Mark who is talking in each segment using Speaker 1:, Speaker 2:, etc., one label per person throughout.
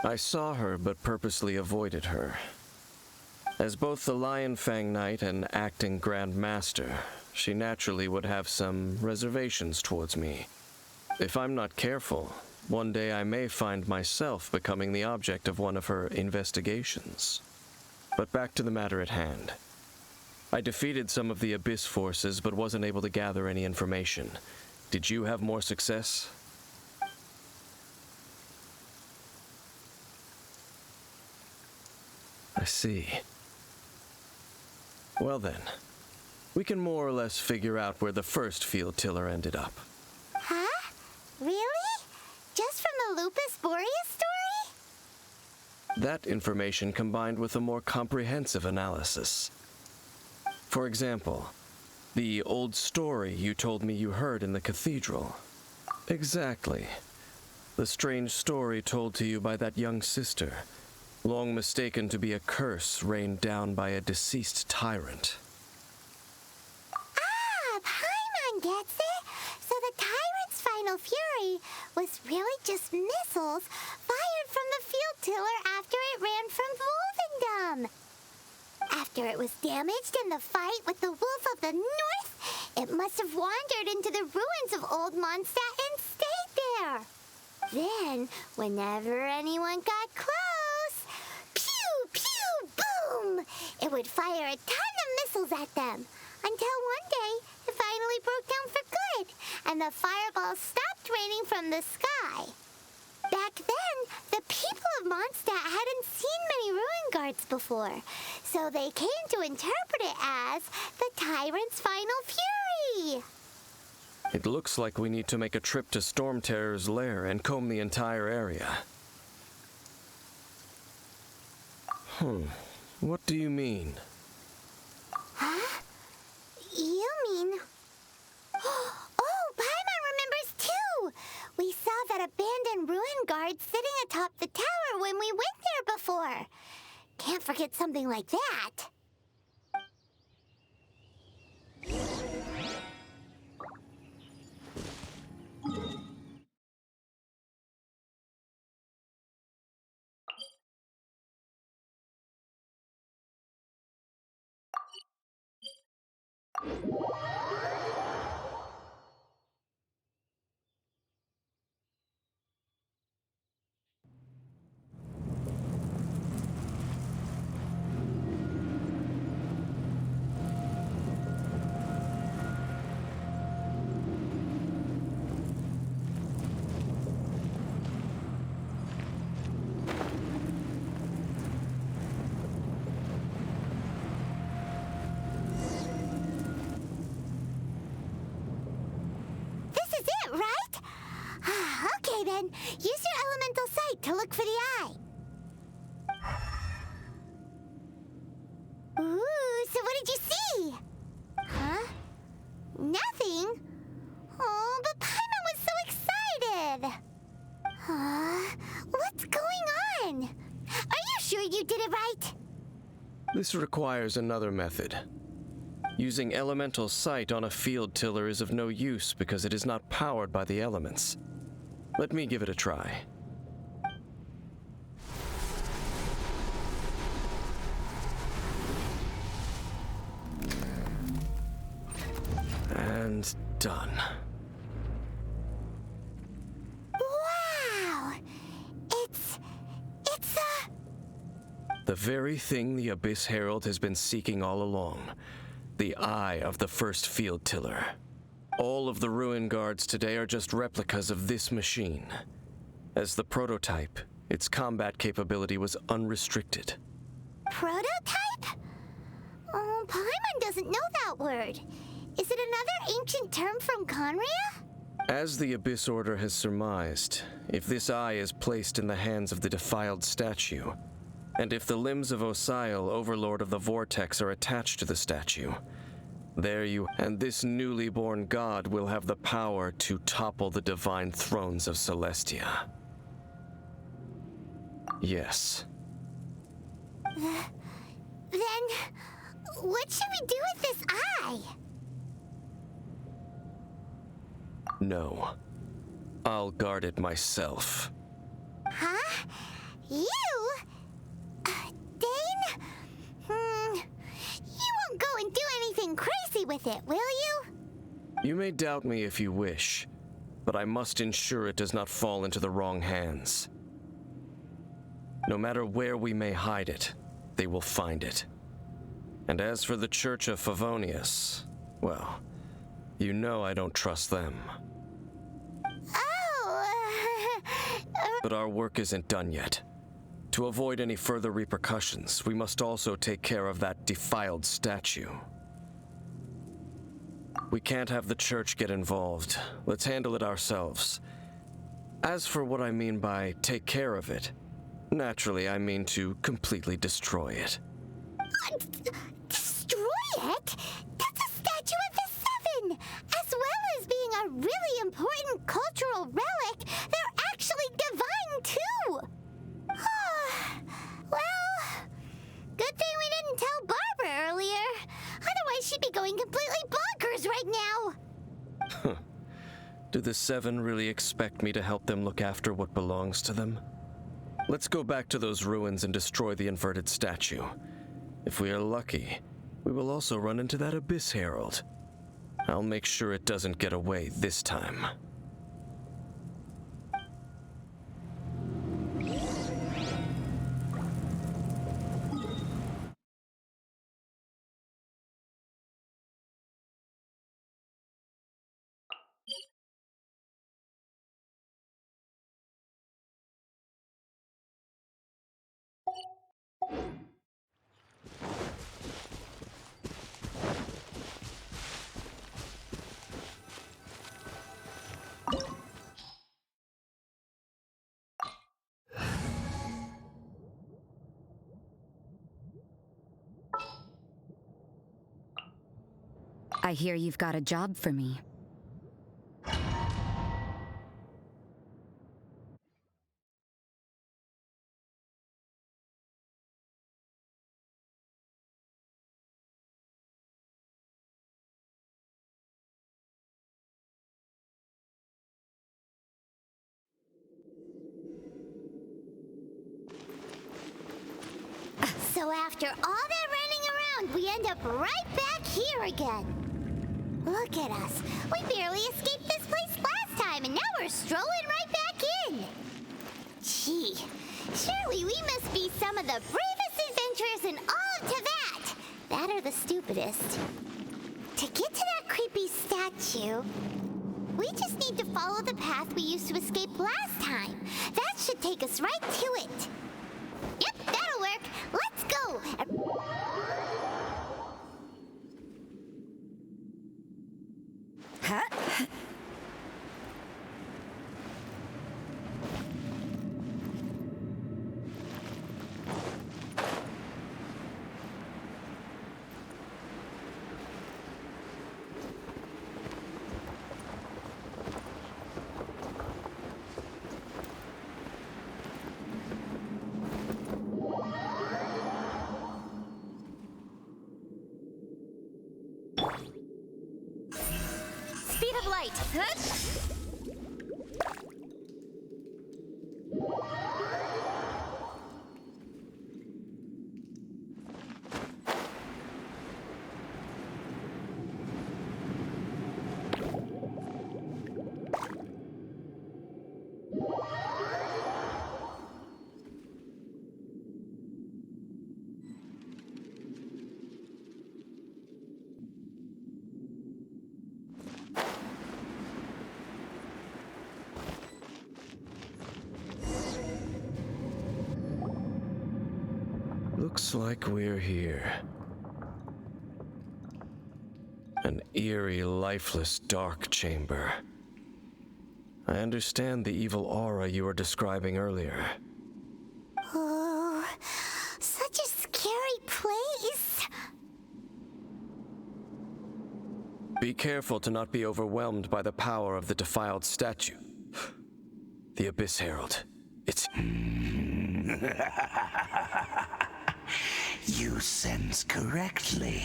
Speaker 1: I saw her but purposely avoided her. As both the Lion Fang Knight and acting Grand Master, she naturally would have some reservations towards me. If I'm not careful, one day I may find myself becoming the object of one of her investigations. But back to the matter at hand. I defeated some of the Abyss forces but wasn't able to gather any information. Did you have more success? I see. Well then, we can more or less figure out where the first field tiller ended up.
Speaker 2: Huh? Really? Just from the Lupus Boreas story?
Speaker 1: That information combined with a more comprehensive analysis. For example, the old story you told me you heard in the cathedral. Exactly. The strange story told to you by that young sister, long mistaken to be a curse rained down by a deceased tyrant.
Speaker 2: Ah, Paimon gets it! So the tyrant's final fury was really just missiles fired from the field tiller after it ran from Wolvendom. After it was damaged in the fight with the Wolf of the North, it must have wandered into the ruins of Old Mondstadt and stayed there. Then, whenever anyone got close, pew, pew, boom! It would fire a ton of missiles at them, until one day it finally broke down for good, and the fireballs stopped raining from the sky. Back then, the people of Mondstadt hadn't seen many ruin guards before, so they came to interpret it as the tyrant's final fury.
Speaker 1: It looks like we need to make a trip to Stormterror's lair and comb the entire area. What do you mean?
Speaker 2: Huh? You mean... Oh, Paimon remembers too! We saw that abandoned ruin guard sitting atop the tower when we went there before. Can't forget something like that. Okay then, use your elemental sight to look for the eye. Ooh, so what did you see? Huh? Nothing? Oh, but Paimon was so excited. What's going on? Are you sure you did it right?
Speaker 1: This requires another method. Using elemental sight on a field tiller is of no use because it is not powered by the elements. Let me give it a try. And done.
Speaker 2: Wow! It's
Speaker 1: the very thing the Abyss Herald has been seeking all along. The eye of the first field tiller. All of the ruin guards today are just replicas of this machine. As the prototype, its combat capability was unrestricted.
Speaker 2: Prototype? Oh, Paimon doesn't know that word. Is it another ancient term from Conria?
Speaker 1: As the Abyss Order has surmised, if this eye is placed in the hands of the defiled statue, and if the limbs of Osiel, Overlord of the Vortex, are attached to the statue, there you and this newly born god will have the power to topple the divine thrones of Celestia. Yes.
Speaker 2: Then, what should we do with this eye?
Speaker 1: No. I'll guard it myself.
Speaker 2: Huh? You? Dane? You won't go and do anything crazy with it, will you?
Speaker 1: You may doubt me if you wish, but I must ensure it does not fall into the wrong hands. No matter where we may hide it, they will find it. And as for the Church of Favonius, well, you know I don't trust them.
Speaker 2: Oh,
Speaker 1: But our work isn't done yet. To avoid any further repercussions, we must also take care of that defiled statue. We can't have the church get involved. Let's handle it ourselves. As for what I mean by take care of it, naturally I mean to completely destroy it.
Speaker 2: destroy it? That's a statue of the Seven! As well as being a really important cultural relic, they're actually divine too! Well, good thing we didn't tell Barbara earlier. Otherwise she'd be going completely bonkers right now.
Speaker 1: Do the Seven really expect me to help them look after what belongs to them? Let's go back to those ruins and destroy the inverted statue. If we are lucky, we will also run into that Abyss Herald. I'll make sure it doesn't get away this time.
Speaker 3: I hear you've got a job for me.
Speaker 2: So after all that running around, we end up right back here again. Look at us. We barely escaped this place last time, and now we're strolling right back in. Gee, surely we must be some of the bravest adventurers in all of Teyvat. That or the stupidest. To get to that creepy statue, we just need to follow the path we used to escape last time. That should take us right to it. Yep, that'll work. Let's go.
Speaker 3: Huh? Speed of light. Huh?
Speaker 1: Looks like we're here. An eerie, lifeless, dark chamber. I understand the evil aura you were describing earlier.
Speaker 2: Oh, such a scary place.
Speaker 1: Be careful to not be overwhelmed by the power of the defiled statue. The Abyss Herald. It's...
Speaker 4: You sense correctly.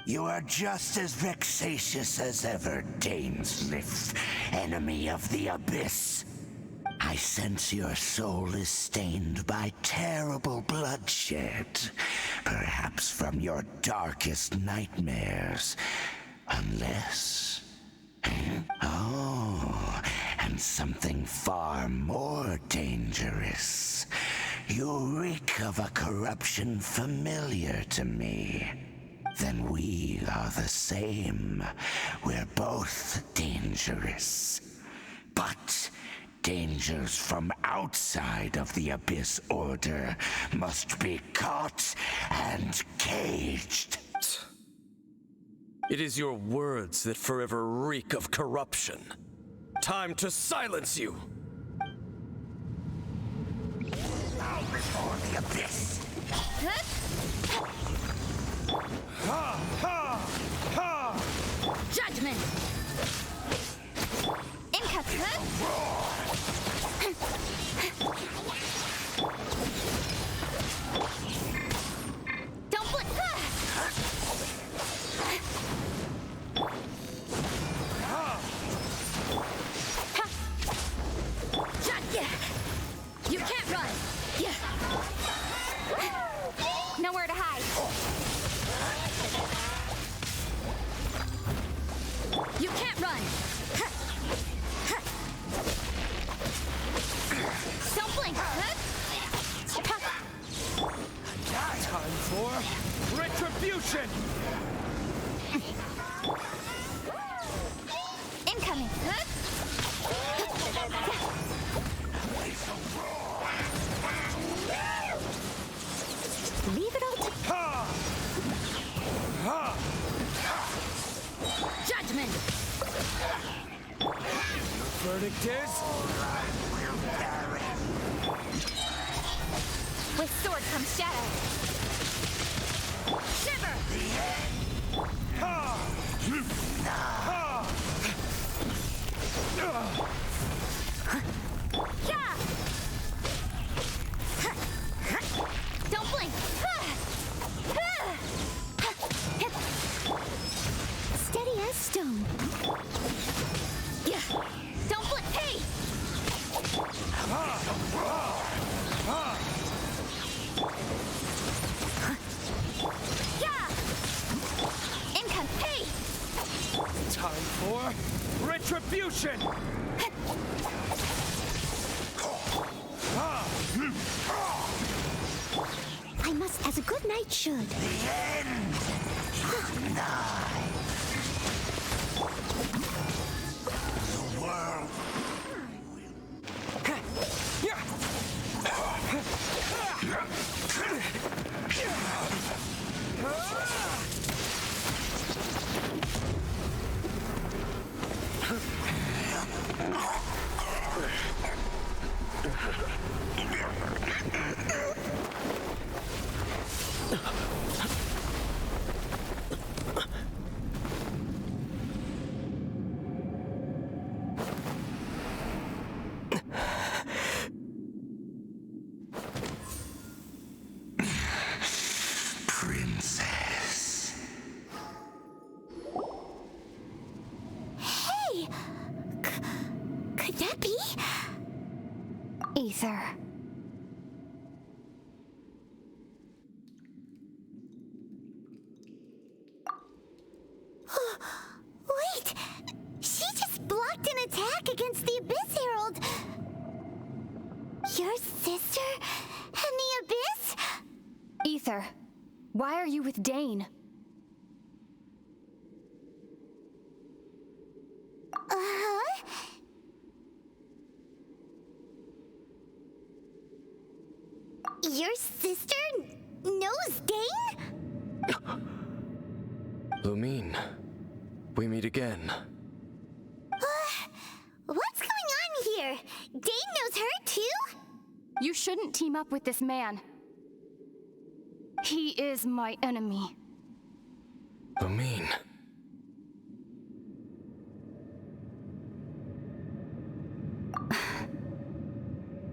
Speaker 4: You are just as vexatious as ever, Dainsleif, enemy of the Abyss. I sense your soul is stained by terrible bloodshed, perhaps from your darkest nightmares. Unless... Oh, and something far more dangerous. You reek of a corruption familiar to me. Then we are the same. We're both dangerous. But dangers from outside of the Abyss Order must be caught and caged.
Speaker 1: It is your words that forever reek of corruption. Time to silence you!
Speaker 4: Bow before the Abyss!
Speaker 5: Ha! Ha! Ha!
Speaker 3: Judgment!
Speaker 2: Don't blink!
Speaker 3: You can't run!
Speaker 2: Nowhere to hide.
Speaker 3: You can't run!
Speaker 2: Don't blink!
Speaker 5: Time for retribution!
Speaker 2: Incoming! Leave it all to...
Speaker 5: Ha! Ha!
Speaker 3: Judgment!
Speaker 5: Verdict is...
Speaker 2: With sword comes shadow.
Speaker 3: Shiver!
Speaker 5: Ha! Ha!
Speaker 2: Yeah! Don't blink! Steady as stone. Yeah! Don't blink! Hey! Yeah! Income! Hey!
Speaker 5: Time for retribution!
Speaker 2: I must, as a good knight should.
Speaker 4: The end is nigh. The world princess.
Speaker 2: Hey! Could that be? Ether. Wait! She just blocked an attack against the Abyss Herald! Your sister and the Abyss?
Speaker 3: Ether, why are you with Dane?
Speaker 2: Your sister knows Dane?
Speaker 1: Lumine, we meet again.
Speaker 2: What's going on here? Dane knows her too?
Speaker 3: You shouldn't team up with this man. He is my enemy.
Speaker 1: Lumine.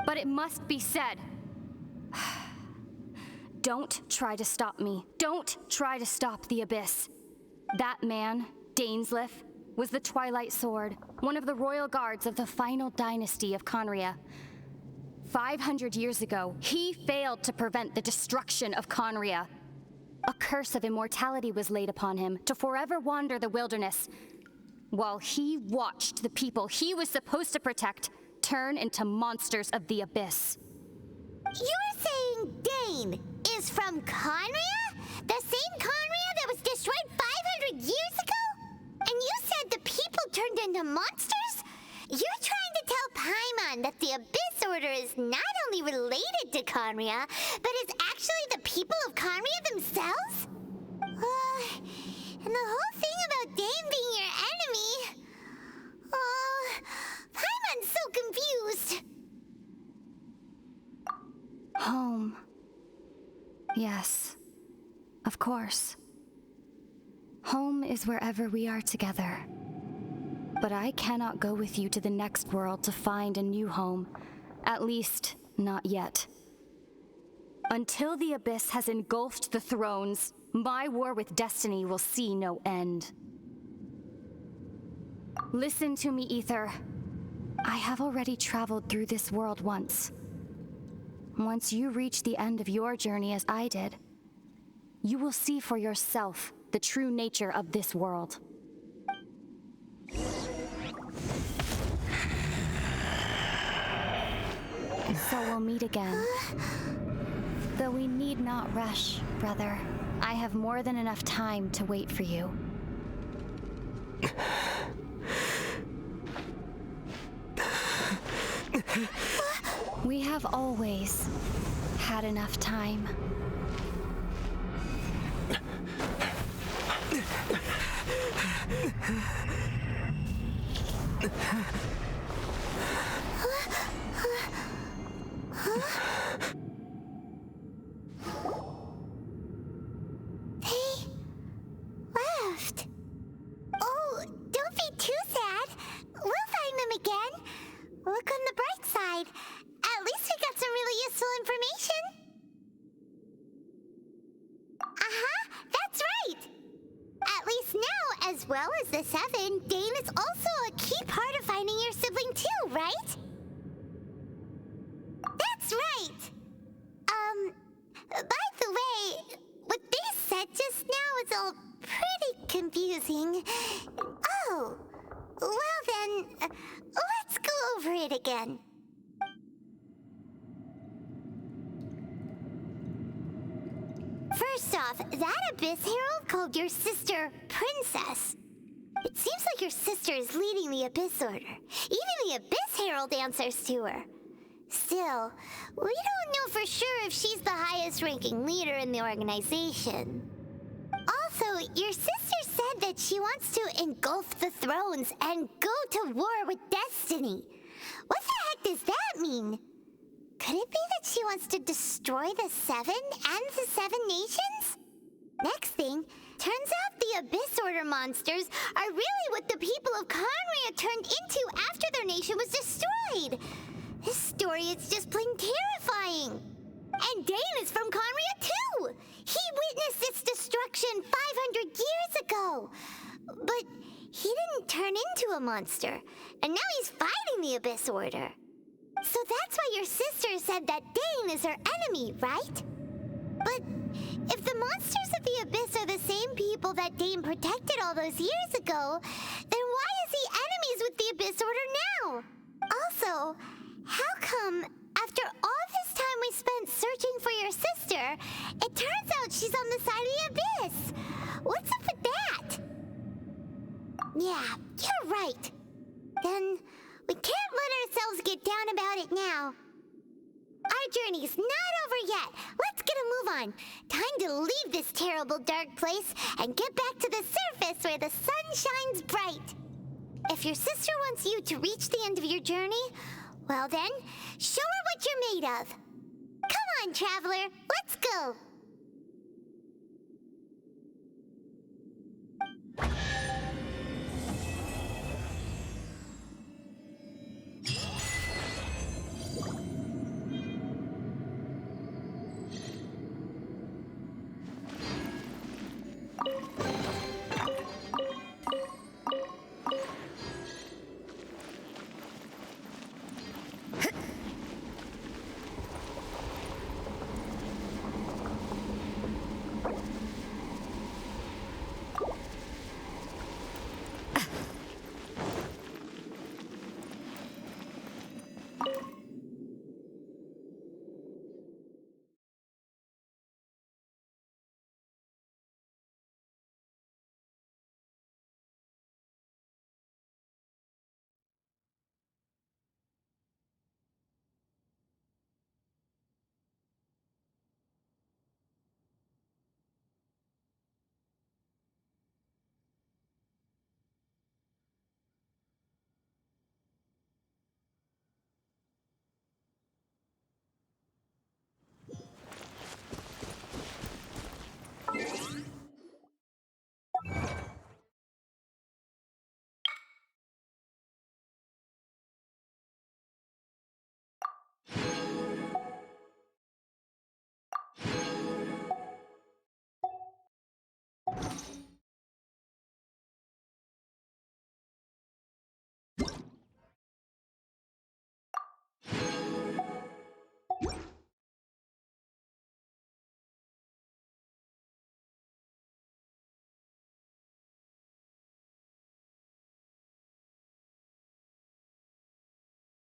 Speaker 3: But it must be said. Don't try to stop me. Don't try to stop the Abyss. That man, Dainsleif, was the Twilight Sword, one of the royal guards of the final dynasty of Conria. 500 years ago, he failed to prevent the destruction of Conria. A curse of immortality was laid upon him to forever wander the wilderness, while he watched the people he was supposed to protect turn into monsters of the abyss.
Speaker 2: You're saying Dane is from Conria? The same Conria that was destroyed 500 years ago? And you said the people turned into monsters? You're trying to tell Paimon that the Abyss Order is not only related to Conria, but is actually the people of Conria themselves? And the whole thing about Dane being your enemy... Paimon's so confused.
Speaker 3: Home. Yes, of course. Home is wherever we are together. But I cannot go with you to the next world to find a new home. At least, not yet. Until the Abyss has engulfed the thrones, my war with destiny will see no end. Listen to me, Ether. I have already traveled through this world once. Once you reach the end of your journey as I did, you will see for yourself the true nature of this world. So we'll meet again. Though we need not rush, brother. I have more than enough time to wait for you. We have always had enough time.
Speaker 2: They left. Oh, don't be too sad. We'll find them again. Look on the bright side. At least we got some really useful information. That's right. At least now, as well as the Seven, Dane is also a key part of finding your sibling too, right? That's right. By the way, what they said just now is all pretty confusing. Oh, well then, let's go over it again. First off, that Abyss Herald called your sister Princess. It seems like your sister is leading the Abyss Order. Even the Abyss Herald answers to her. Still, we don't know for sure if she's the highest-ranking leader in the organization. Also, your sister said that she wants to engulf the thrones and go to war with destiny. What the heck does that mean? Could it be that she wants to destroy the Seven and the Seven Nations? Next thing, turns out the Abyss Order monsters are really what the people of Conria turned into after their nation was destroyed. This story is just plain terrifying. And Dane is from Conria too! He witnessed its destruction 500 years ago! But he didn't turn into a monster, and now he's fighting the Abyss Order. So that's why your sister said that Dane is her enemy, right? But if the monsters of the Abyss are the same people that Dane protected all those years ago, then why is he enemies with the Abyss Order now? Also, how come, after all this time we spent searching for your sister, it turns out she's on the side of the Abyss? What's up with that? Yeah, you're right. Then we can't let ourselves get down about it now. Our journey's not over yet. Let's get a move on. Time to leave this terrible dark place and get back to the surface where the sun shines bright. If your sister wants you to reach the end of your journey, well then, show her what you're made of. Come on, traveler, let's go.